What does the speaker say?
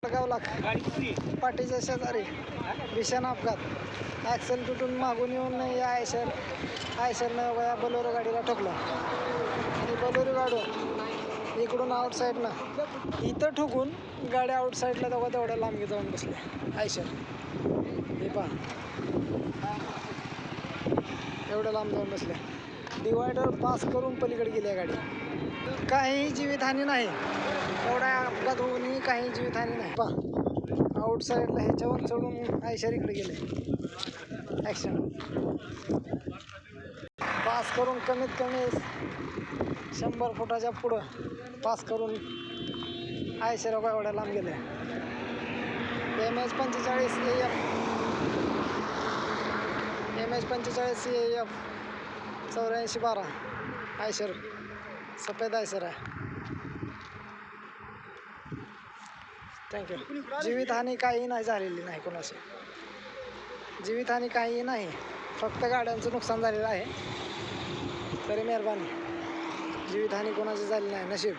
गावला पाठीच्या शेजारी भीषण अपघात. ॲक्सेल तुटून मागून येऊन या आयशरनं या बलोरो गाडीला ठोकलं आणि बलोरो गाडी इकडून आउटसाईडनं इथं ठोकून गाडी आउटसाईडला तेवढ्या लांबी जाऊन बसले आयशर. हे पहा एवढं लांब जाऊन बसले. डिवायडर पास करून पलीकडे गेली गाडी. काहीही जीवितहानी नाही. एवढा अपघात होऊनही काही जीवितहानी नाही. पहा आउटसाईडला ह्याच्यावर चढून आयशर इकडे गेले. ॲक्शन पास करून कमीत कमी 100 फुटाच्या पुढं पास करून आयशर एवढ्या लांब गेले. MH45 CAF 8412 आयशर सफेद आयशर आहे. थँक्यू. जीवितहानी काही नाही झालेली नाही. कोणाची जीवितहानी काही नाही. फक्त गाड्यांचं नुकसान झालेलं आहे. तरी मेहरबानी. जीवितहानी कोणाची झाली नाही. नशीब.